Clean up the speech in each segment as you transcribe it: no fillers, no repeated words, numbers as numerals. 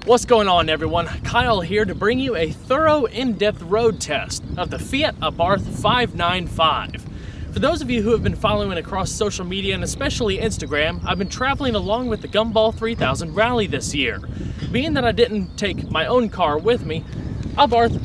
What's going on, everyone? Kyle here to bring you a thorough, in-depth road test of the Fiat Abarth 595. For those of you who have been following across social media and especially Instagram, I've been traveling along with the Gumball 3000 Rally this year. Being that I didn't take my own car with me, Abarth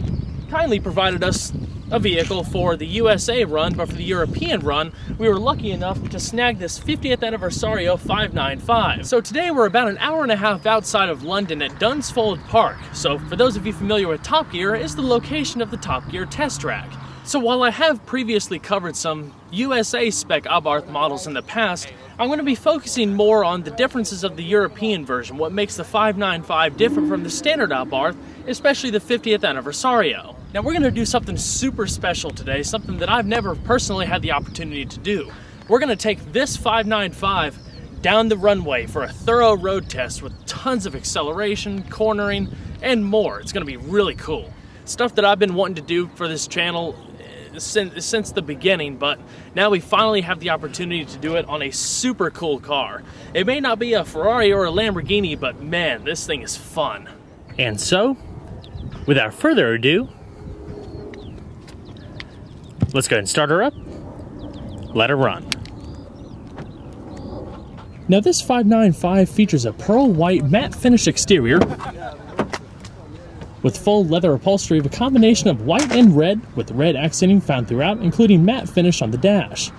kindly provided us a vehicle for the USA run, but for the European run, we were lucky enough to snag this 50th Anniversario 595. So today we're about an hour and a half outside of London at Dunsfold Park. So for those of you familiar with Top Gear, it's the location of the Top Gear test track. So while I have previously covered some USA spec Abarth models in the past, I'm going to be focusing more on the differences of the European version, what makes the 595 different from the standard Abarth, especially the 50th Anniversario. Now we're going to do something super special today, something that I've never personally had the opportunity to do. We're going to take this 595 down the runway for a thorough road test with tons of acceleration, cornering, and more. It's going to be really cool. Stuff that I've been wanting to do for this channel since the beginning, but now we finally have the opportunity to do it on a super cool car. It may not be a Ferrari or a Lamborghini, but man, this thing is fun. And so, without further ado, let's go ahead and start her up, let her run. Now this 595 features a pearl white matte finish exterior with full leather upholstery of a combination of white and red, with red accenting found throughout, including matte finish on the dash.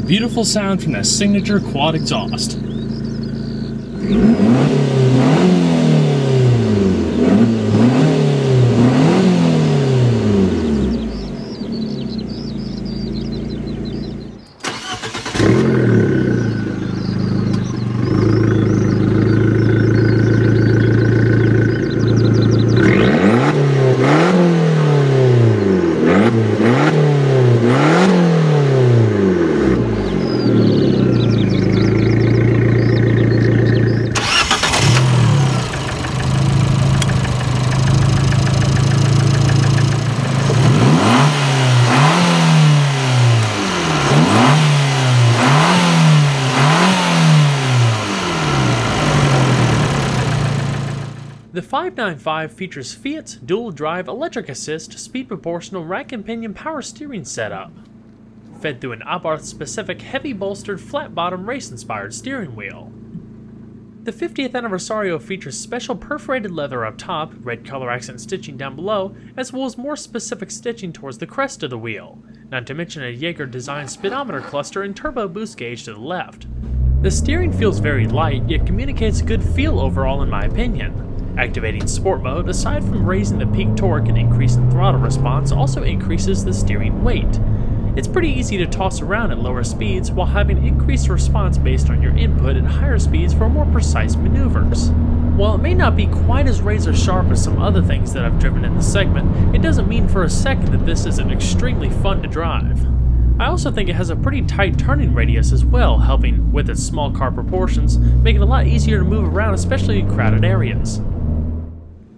Beautiful sound from that signature quad exhaust. The 595 features Fiat's dual-drive electric assist, speed proportional rack and pinion power steering setup, fed through an Abarth-specific heavy-bolstered flat-bottom race-inspired steering wheel. The 50th Anniversario features special perforated leather up top, red color accent stitching down below, as well as more specific stitching towards the crest of the wheel, not to mention a Jaeger-designed speedometer cluster and turbo boost gauge to the left. The steering feels very light, yet communicates a good feel overall in my opinion. Activating Sport Mode, aside from raising the peak torque and increasing throttle response, also increases the steering weight. It's pretty easy to toss around at lower speeds while having increased response based on your input at higher speeds for more precise maneuvers. While it may not be quite as razor sharp as some other things that I've driven in the segment, it doesn't mean for a second that this isn't extremely fun to drive. I also think it has a pretty tight turning radius as well, helping, with its small car proportions, make it a lot easier to move around, especially in crowded areas.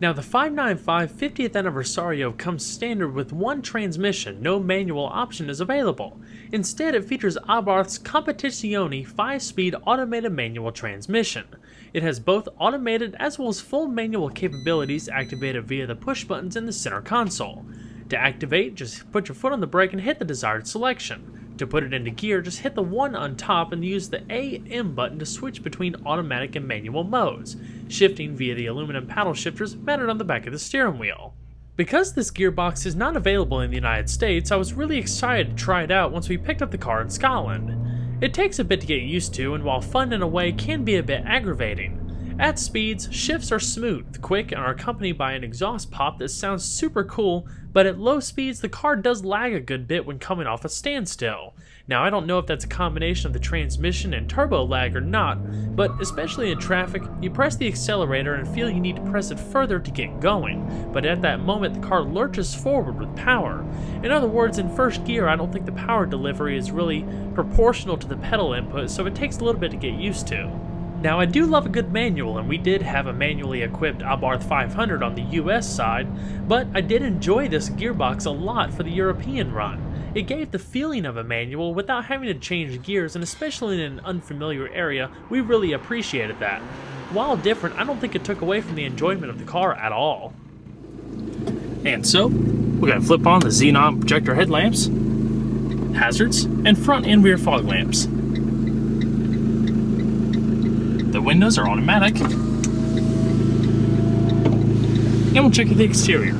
Now the 595 50th Anniversario comes standard with one transmission, no manual option is available. Instead, it features Abarth's Competizione 5-speed automated manual transmission. It has both automated as well as full manual capabilities activated via the push buttons in the center console. To activate, just put your foot on the brake and hit the desired selection. To put it into gear, just hit the 1 on top and use the A and M button to switch between automatic and manual modes, shifting via the aluminum paddle shifters mounted on the back of the steering wheel. Because this gearbox is not available in the United States, I was really excited to try it out once we picked up the car in Scotland. It takes a bit to get used to, and while fun in a way, can be a bit aggravating. At speeds, shifts are smooth, quick, and are accompanied by an exhaust pop that sounds super cool, but at low speeds the car does lag a good bit when coming off a standstill. Now I don't know if that's a combination of the transmission and turbo lag or not, but especially in traffic, you press the accelerator and feel you need to press it further to get going, but at that moment the car lurches forward with power. In other words, in first gear I don't think the power delivery is really proportional to the pedal input, so it takes a little bit to get used to. Now I do love a good manual, and we did have a manually equipped Abarth 500 on the US side, but I did enjoy this gearbox a lot for the European run. It gave the feeling of a manual without having to change gears, and especially in an unfamiliar area, we really appreciated that. While different, I don't think it took away from the enjoyment of the car at all. And so, we're going to flip on the xenon projector headlamps, hazards, and front and rear fog lamps. The windows are automatic. And we'll check the exterior.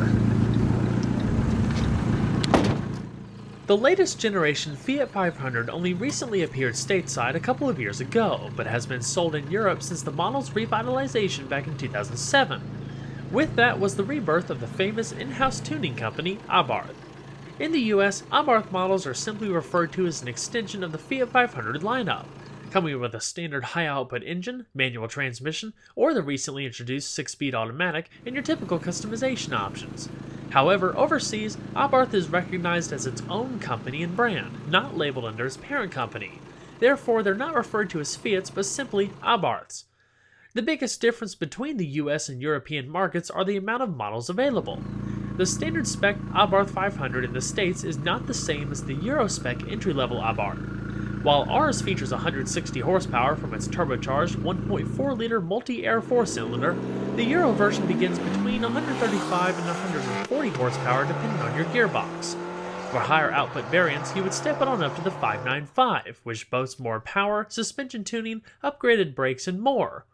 The latest generation Fiat 500 only recently appeared stateside a couple of years ago, but has been sold in Europe since the model's revitalization back in 2007. With that was the rebirth of the famous in-house tuning company, Abarth. In the US, Abarth models are simply referred to as an extension of the Fiat 500 lineup, coming with a standard high-output engine, manual transmission, or the recently introduced 6-speed automatic, and your typical customization options. However, overseas, Abarth is recognized as its own company and brand, not labeled under its parent company. Therefore, they're not referred to as Fiats, but simply Abarths. The biggest difference between the US and European markets are the amount of models available. The standard spec Abarth 500 in the States is not the same as the Euro spec entry-level Abarth. While ours features 160 horsepower from its turbocharged 1.4-liter multi-air 4-cylinder, the Euro version begins between 135 and 140 horsepower depending on your gearbox. For higher output variants, you would step it on up to the 595, which boasts more power, suspension tuning, upgraded brakes, and more.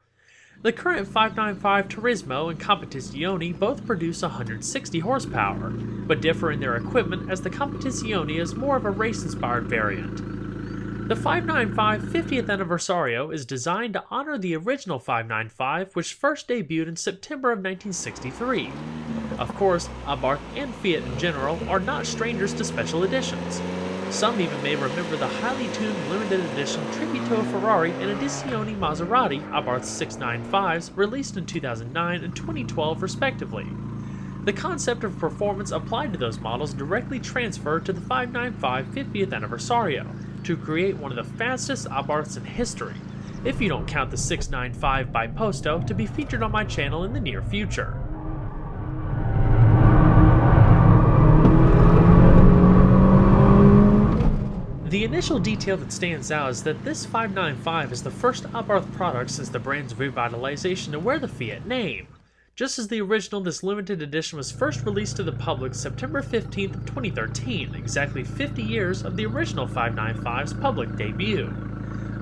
The current 595 Turismo and Competizione both produce 160 horsepower, but differ in their equipment as the Competizione is more of a race-inspired variant. The 595 50th Anniversario is designed to honor the original 595, which first debuted in September of 1963. Of course, Abarth and Fiat in general are not strangers to special editions. Some even may remember the highly tuned limited edition tribute to a Ferrari and Edizione Maserati Abarth 695s released in 2009 and 2012 respectively. The concept of performance applied to those models directly transferred to the 595 50th Anniversario to create one of the fastest Abarths in history, if you don't count the 695 by Posto to be featured on my channel in the near future. The initial detail that stands out is that this 595 is the first Abarth product since the brand's revitalization to wear the Fiat name. Just as the original, this limited edition was first released to the public September 15th of 2013, exactly 50 years of the original 595's public debut.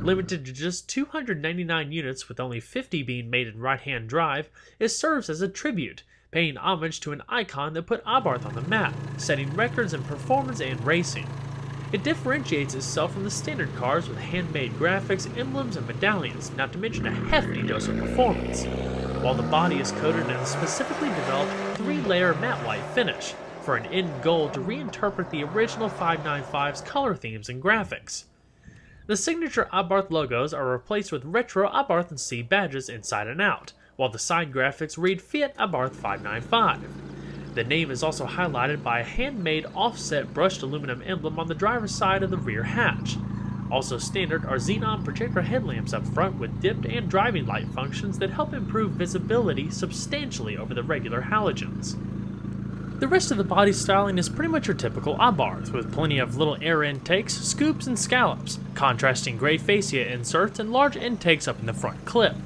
Limited to just 299 units with only 50 being made in right-hand drive, it serves as a tribute, paying homage to an icon that put Abarth on the map, setting records in performance and racing. It differentiates itself from the standard cars with handmade graphics, emblems, and medallions, not to mention a hefty dose of performance, while the body is coated in a specifically developed 3-layer matte white finish, for an end goal to reinterpret the original 595's color themes and graphics. The signature Abarth logos are replaced with retro Abarth and C badges inside and out, while the side graphics read Fiat Abarth 595. The name is also highlighted by a handmade offset brushed aluminum emblem on the driver's side of the rear hatch. Also standard are xenon projector headlamps up front with dipped and driving light functions that help improve visibility substantially over the regular halogens. The rest of the body styling is pretty much your typical Abarth, with plenty of little air intakes, scoops, and scallops, contrasting gray fascia inserts, and large intakes up in the front clip.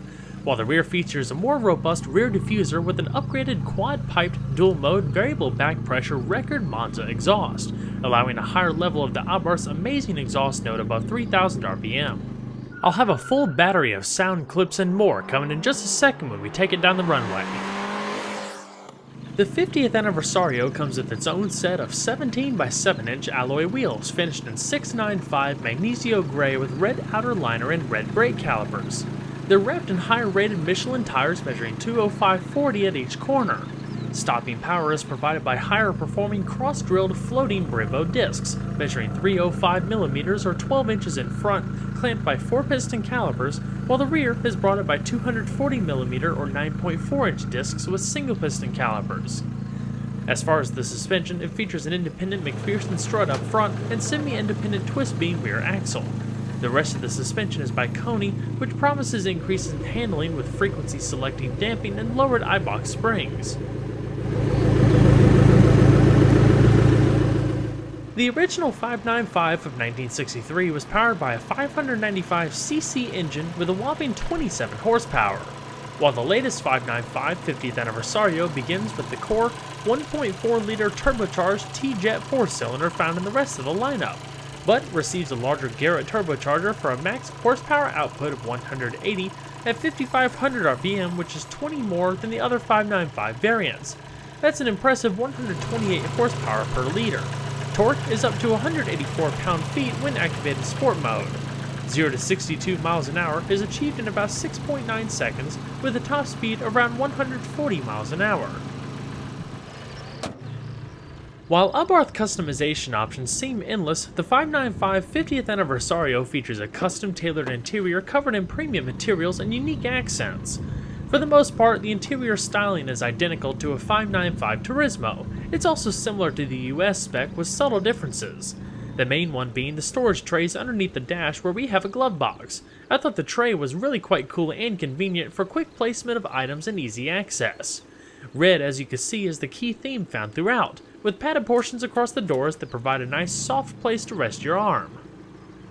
while the rear features a more robust rear diffuser with an upgraded quad-piped dual-mode variable back pressure record Monza exhaust, allowing a higher level of the Abarth's amazing exhaust note above 3,000 RPM. I'll have a full battery of sound clips and more coming in just a second when we take it down the runway. The 50th Anniversario comes with its own set of 17 by 7 inch alloy wheels finished in 695 magnesio gray with red outer liner and red brake calipers. They're wrapped in higher rated Michelin tires measuring 205/40 at each corner. Stopping power is provided by higher performing cross-drilled floating Brembo discs, measuring 305mm or 12 inches in front, clamped by 4-piston calipers, while the rear is brought up by 240mm or 9.4-inch discs with single-piston calipers. As far as the suspension, it features an independent McPherson strut up front and semi-independent twist beam rear axle. The rest of the suspension is by Koni, which promises increases in handling with frequency selecting damping and lowered eye-box springs. The original 595 of 1963 was powered by a 595cc engine with a whopping 27 horsepower, while the latest 595 50th Anniversario begins with the core 1.4-liter turbocharged T-Jet 4-cylinder found in the rest of the lineup, but receives a larger Garrett turbocharger for a max horsepower output of 180 at 5,500 RPM, which is 20 more than the other 595 variants. That's an impressive 128 horsepower per liter. Torque is up to 184 pound-feet when activated sport mode. 0 to 62 miles an hour is achieved in about 6.9 seconds with a top speed around 140 miles an hour. While Abarth customization options seem endless, the 595 50th Anniversario features a custom-tailored interior covered in premium materials and unique accents. For the most part, the interior styling is identical to a 595 Turismo. It's also similar to the US spec with subtle differences. The main one being the storage trays underneath the dash where we have a glove box. I thought the tray was really quite cool and convenient for quick placement of items and easy access. Red, as you can see, is the key theme found throughout, with padded portions across the doors that provide a nice soft place to rest your arm.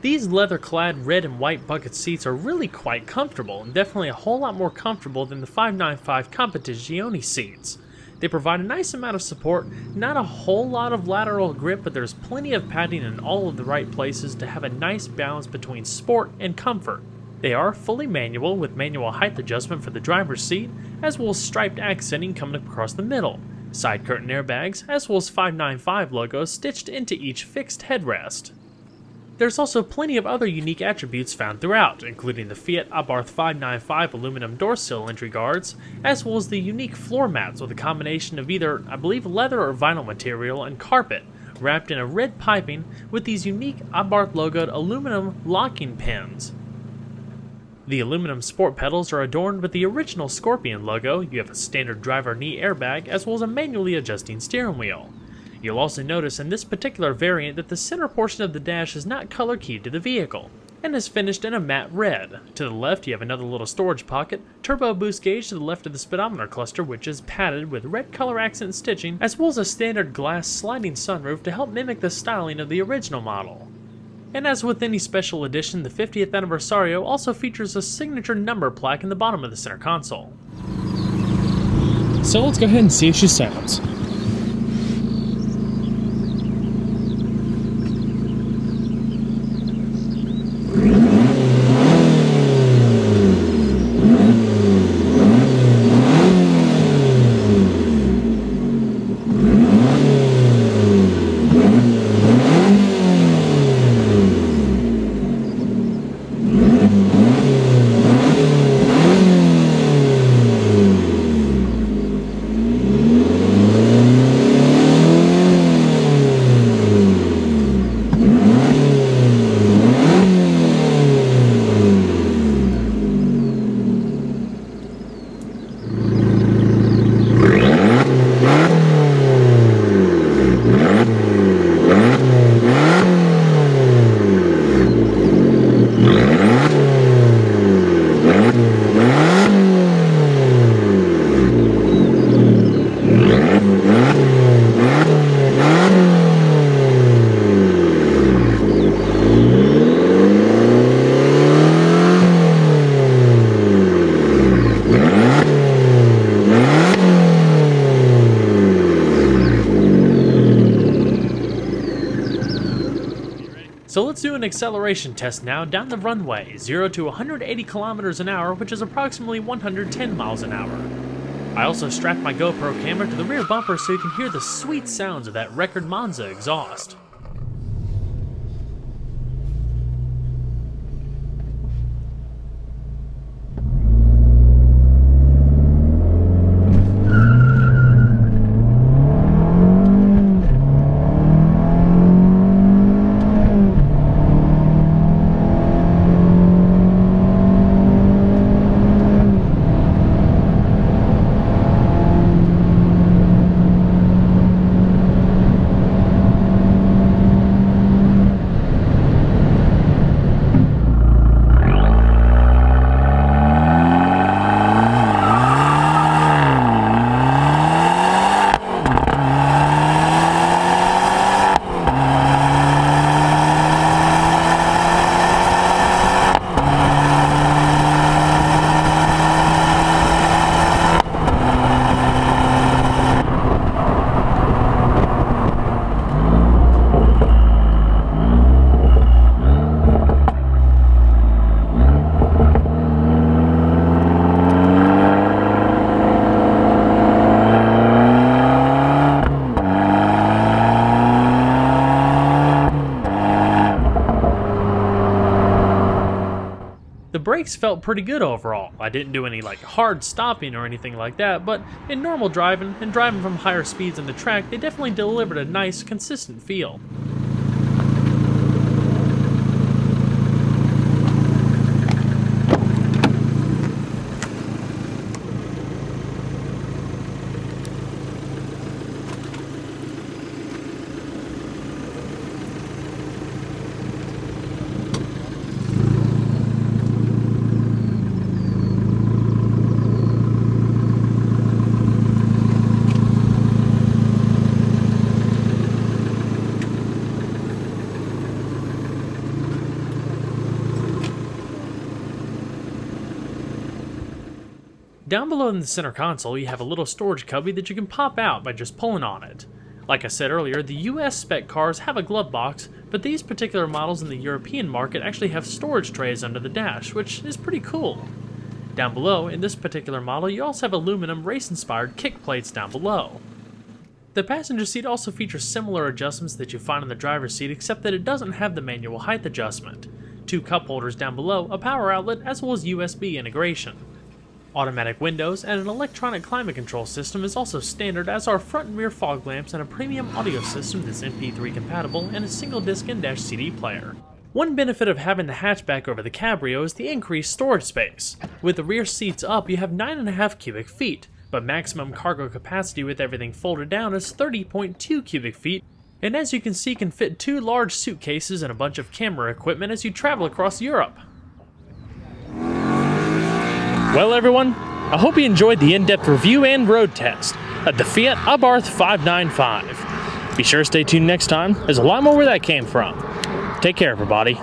These leather-clad red and white bucket seats are really quite comfortable, and definitely a whole lot more comfortable than the 595 competizione seats. They provide a nice amount of support, not a whole lot of lateral grip, but there's plenty of padding in all of the right places to have a nice balance between sport and comfort. They are fully manual with manual height adjustment for the driver's seat, as well as striped accenting coming across the middle, side curtain airbags, as well as 595 logos stitched into each fixed headrest. There's also plenty of other unique attributes found throughout, including the Fiat Abarth 595 aluminum door sill entry guards, as well as the unique floor mats with a combination of either, I believe, leather or vinyl material and carpet, wrapped in a red piping with these unique Abarth logoed aluminum locking pins. The aluminum sport pedals are adorned with the original Scorpion logo. You have a standard driver knee airbag as well as a manually adjusting steering wheel. You'll also notice in this particular variant that the center portion of the dash is not color keyed to the vehicle, and is finished in a matte red. To the left you have another little storage pocket, turbo boost gauge to the left of the speedometer cluster which is padded with red color accent stitching, as well as a standard glass sliding sunroof to help mimic the styling of the original model. And as with any special edition, the 50th Anniversario also features a signature number plaque in the bottom of the center console. So let's go ahead and see how she sounds. So let's do an acceleration test now down the runway, 0 to 180 kilometers an hour, which is approximately 110 miles an hour. I also strapped my GoPro camera to the rear bumper so you can hear the sweet sounds of that record Monza exhaust. The brakes felt pretty good overall. I didn't do any hard stopping or anything like that, but in normal driving and driving from higher speeds on the track, they definitely delivered a nice, consistent feel. Down below in the center console, you have a little storage cubby that you can pop out by just pulling on it. Like I said earlier, the US spec cars have a glove box, but these particular models in the European market actually have storage trays under the dash, which is pretty cool. Down below, in this particular model, you also have aluminum race-inspired kick plates down below. The passenger seat also features similar adjustments that you find on the driver's seat, except that it doesn't have the manual height adjustment. 2 cup holders down below, a power outlet, as well as USB integration. Automatic windows and an electronic climate control system is also standard, as are front and rear fog lamps and a premium audio system that's MP3 compatible and a single disc in-dash CD player. One benefit of having the hatchback over the Cabrio is the increased storage space. With the rear seats up, you have 9.5 cubic feet, but maximum cargo capacity with everything folded down is 30.2 cubic feet, and as you can see, can fit 2 large suitcases and a bunch of camera equipment as you travel across Europe. Well everyone, I hope you enjoyed the in-depth review and road test of the Fiat Abarth 595. Be sure to stay tuned next time, there's a lot more where that came from. Take care everybody.